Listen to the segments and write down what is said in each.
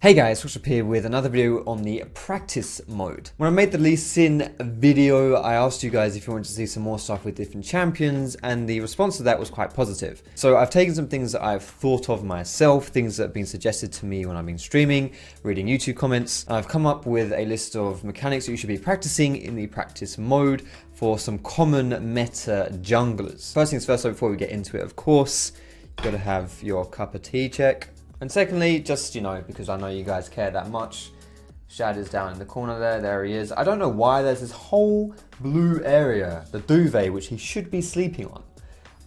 Hey guys, Foxdrop here with another video on the practice mode. When I made the Lee Sin video, I asked you guys if you wanted to see some more stuff with different champions, and the response to that was quite positive. So I've taken some things that I've thought of myself, things that have been suggested to me when I've been streaming, reading YouTube comments. I've come up with a list of mechanics that you should be practicing in the practice mode for some common meta junglers. First things first, though, before we get into it, of course, you've got to have your cup of tea check. And secondly, just, because I know you guys care that much, Shad is down in the corner there he is. I don't know why there's this whole blue area, the duvet, which he should be sleeping on.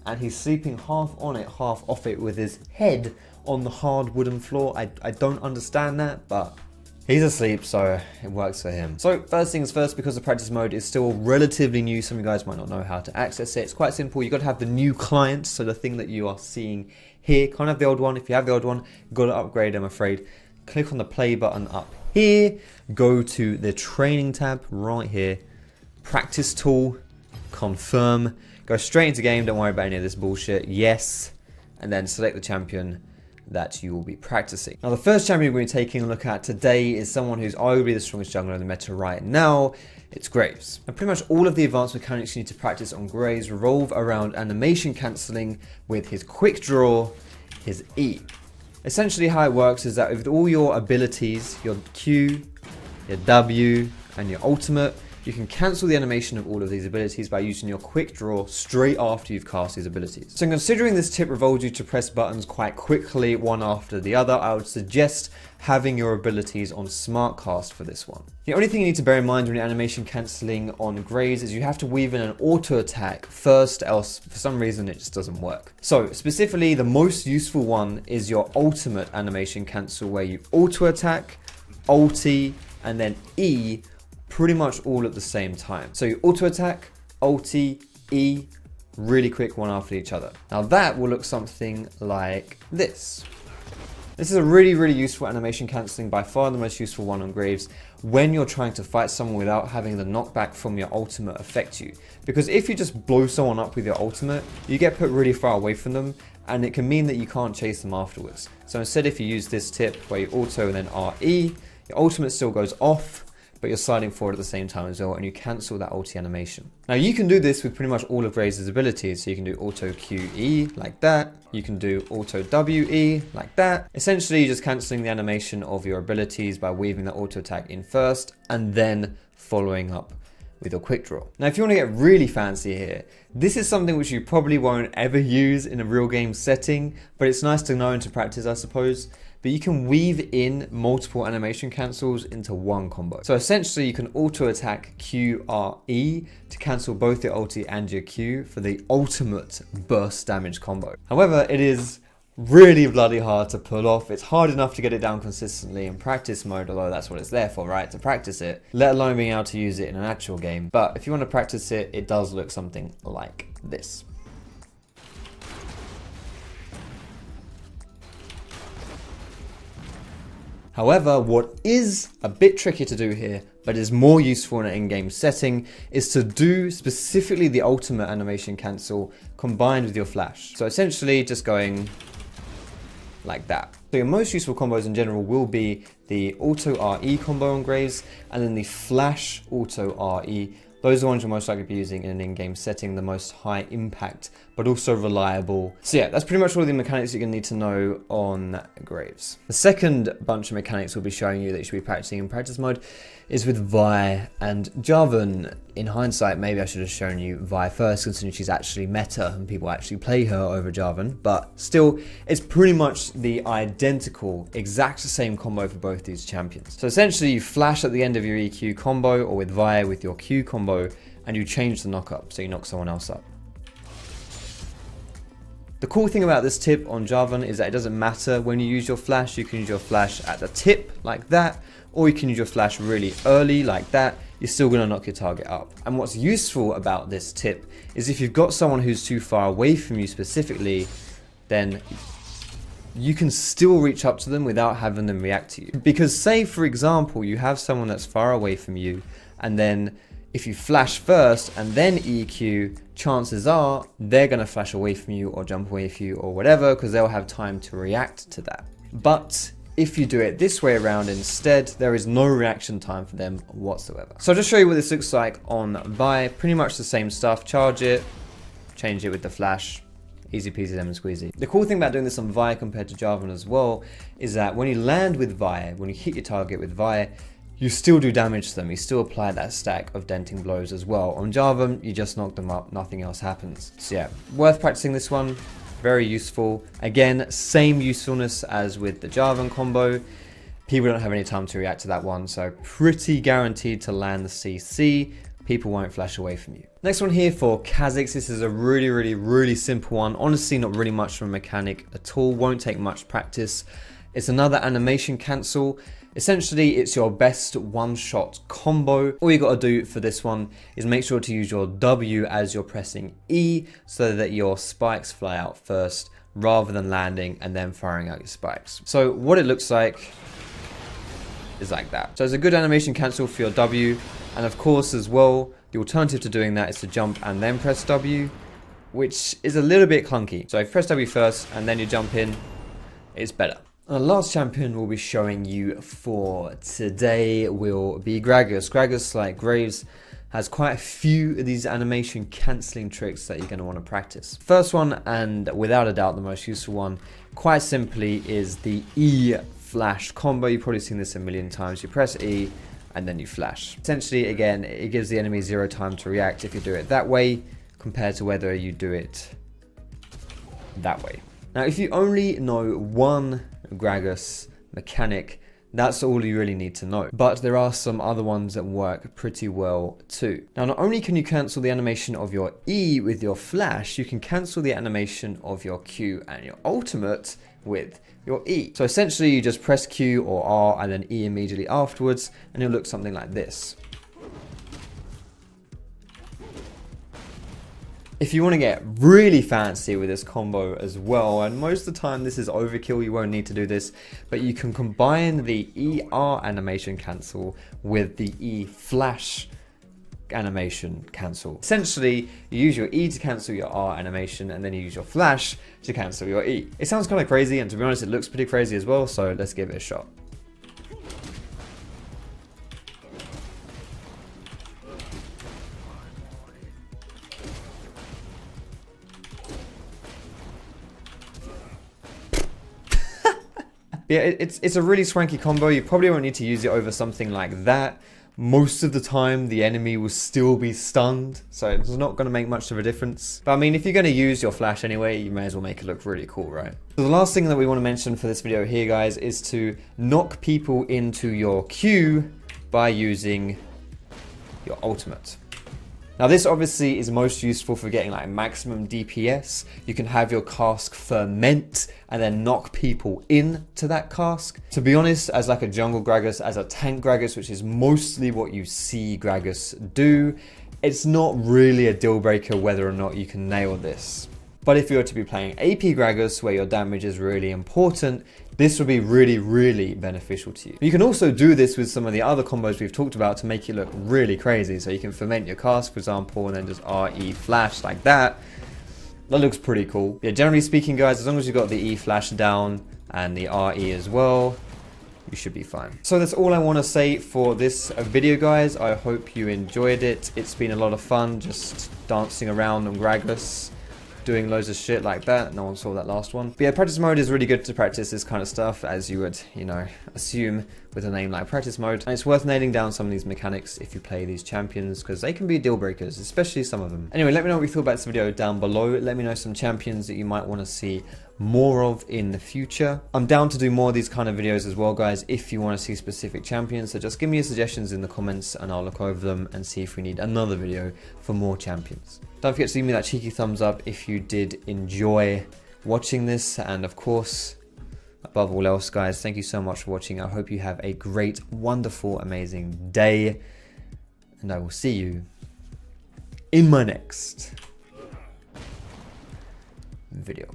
And he's sleeping half on it, half off it with his head on the hard wooden floor. I don't understand that, but he's asleep, so it works for him. So first things first, because the practice mode is still relatively new, some of you guys might not know how to access it. It's quite simple. You've got to have the new client, so the thing that you are seeing here, can't have the old one. If you have the old one, you've got to upgrade, I'm afraid. Click on the play button up here, go to the training tab right here, practice tool, confirm, go straight into game, don't worry about any of this bullshit, yes, and then select the champion that you will be practicing. Now the first champion we're taking a look at today is someone who's arguably the strongest jungler in the meta right now. It's Graves. And pretty much all of the advanced mechanics you need to practice on Graves revolve around animation cancelling with his quick draw, his E. Essentially how it works is that with all your abilities, your Q, your W, and your ultimate, you can cancel the animation of all of these abilities by using your quick draw straight after you've cast these abilities. So considering this tip revolves you to press buttons quite quickly, one after the other, I would suggest having your abilities on smart cast for this one. The only thing you need to bear in mind when you're animation cancelling on Graves is you have to weave in an auto attack first, else for some reason it just doesn't work. So specifically, the most useful one is your ultimate animation cancel, where you auto attack, ulti, and then E, pretty much all at the same time. So you auto attack, ulti, E, really quick, one after each other. Now that will look something like this. This is a really useful animation cancelling, by far the most useful one on Graves, when you're trying to fight someone without having the knockback from your ultimate affect you. Because if you just blow someone up with your ultimate, you get put really far away from them, and it can mean that you can't chase them afterwards. So instead, if you use this tip where you auto and then RE, your ultimate still goes off, but you're sliding forward at the same time as well, and you cancel that ulti animation. Now you can do this with pretty much all of Graves' abilities, so you can do auto QE like that, you can do auto WE like that. Essentially you're just cancelling the animation of your abilities by weaving the auto attack in first, and then following up with your quick draw. Now if you want to get really fancy here, this is something which you probably won't ever use in a real game setting, but it's nice to know and to practice, I suppose. But you can weave in multiple animation cancels into one combo. So essentially you can auto attack QRE to cancel both your ulti and your Q for the ultimate burst damage combo. However, it is really bloody hard to pull off. It's hard enough to get it down consistently in practice mode, although that's what it's there for, right? To practice it, let alone being able to use it in an actual game. But if you want to practice it, it does look something like this. However, what is a bit tricky to do here, but is more useful in an in-game setting, is to do specifically the ultimate animation cancel combined with your flash. So essentially just going like that. So your most useful combos in general will be the auto RE combo on Graves, and then the flash auto RE. Those are the ones you're most likely to be using in an in-game setting, the most high impact, but also reliable. So yeah, that's pretty much all the mechanics you're going to need to know on Graves. The second bunch of mechanics we'll be showing you that you should be practicing in practice mode is with Vi and Jarvan. In hindsight, maybe I should have shown you Vi first, considering she's actually meta and people actually play her over Jarvan, but still, it's pretty much the identical, exact same combo for both these champions. So essentially, you flash at the end of your EQ combo, or with Vi with your Q combo, and you change the knock up, so you knock someone else up. The cool thing about this tip on Jarvan is that it doesn't matter when you use your flash. You can use your flash at the tip like that, or you can use your flash really early like that. You're still going to knock your target up. And what's useful about this tip is if you've got someone who's too far away from you specifically, then you can still reach up to them without having them react to you. Because say, for example, you have someone that's far away from you, and then if you flash first and then EQ, chances are they're going to flash away from you or jump away from you or whatever, because they'll have time to react to that. But If you do it this way around instead, there is no reaction time for them whatsoever. So I'll just show you what this looks like on Vi. Pretty much the same stuff. Charge it, change it with the flash. Easy peasy lemon squeezy. The cool thing about doing this on Vi compared to Jarvan as well is that when you land with Vi, when you hit your target with Vi, you still do damage to them. You still apply that stack of denting blows as well. On Jarvan, you just knock them up, nothing else happens. So yeah, worth practicing this one. Very useful. Again, same usefulness as with the Jarvan combo. People don't have any time to react to that one, so pretty guaranteed to land the CC. People won't flash away from you. Next one here for Kha'Zix. This is a really simple one. Honestly, not really much of a mechanic at all. Won't take much practice. It's another animation cancel. Essentially, it's your best one-shot combo. All you gotta do for this one is make sure to use your W as you're pressing E so that your spikes fly out first rather than landing and then firing out your spikes. So what it looks like is like that. So it's a good animation cancel for your W. And of course as well, the alternative to doing that is to jump and then press W, which is a little bit clunky. So if you press W first and then you jump in, it's better. The last champion we'll be showing you for today will be Gragas. Gragas, like Graves, has quite a few of these animation cancelling tricks that you're going to want to practice. First one, and without a doubt the most useful one, quite simply is the E flash combo. You've probably seen this a million times. You press E and then you flash. Essentially, again, it gives the enemy 0 time to react if you do it that way compared to whether you do it that way. Now, if you only know one Gragas mechanic, that's all you really need to know. But there are some other ones that work pretty well too. Now, not only can you cancel the animation of your E with your flash, you can cancel the animation of your Q and your ultimate with your E. So essentially, you just press Q or R and then E immediately afterwards, and it'll look something like this. If you want to get really fancy with this combo as well, and most of the time this is overkill, you won't need to do this, but you can combine the ER animation cancel with the E flash animation cancel. Essentially, you use your E to cancel your R animation, and then you use your flash to cancel your E. It sounds kind of crazy, and to be honest, it looks pretty crazy as well, so let's give it a shot. Yeah, it's a really swanky combo. You probably won't need to use it over something like that. Most of the time, the enemy will still be stunned, so it's not going to make much of a difference. But I mean, if you're going to use your flash anyway, you may as well make it look really cool, right? So the last thing that we want to mention for this video here, guys, is to knock people into your Q by using your ultimate. Now this obviously is most useful for getting like maximum DPS. You can have your cask ferment and then knock people into that cask. To be honest, as like a jungle Gragas, as a tank Gragas, which is mostly what you see Gragas do, it's not really a deal breaker whether or not you can nail this. But if you were to be playing AP Gragas, where your damage is really important, this would be really beneficial to you. You can also do this with some of the other combos we've talked about to make it look really crazy. So you can ferment your cask, for example, and then just RE flash like that. That looks pretty cool. Yeah, generally speaking, guys, as long as you've got the E flash down and the RE as well, you should be fine. So that's all I want to say for this video, guys. I hope you enjoyed it. It's been a lot of fun just dancing around on Gragas, doing loads of shit like that. No one saw that last one. But yeah, practice mode is really good to practice this kind of stuff, as you would, you know, assume with a name like practice mode. And it's worth nailing down some of these mechanics if you play these champions, because they can be deal breakers, especially some of them. Anyway, let me know what you thought about this video down below. Let me know some champions that you might want to see more of in the future. I'm down to do more of these kind of videos as well, guys, if you want to see specific champions. So just give me your suggestions in the comments and I'll look over them and see if we need another video for more champions. Don't forget to leave me that cheeky thumbs up if you did enjoy watching this, and of course, above all else, guys, thank you so much for watching. I hope you have a great, wonderful, amazing day, and I will see you in my next video.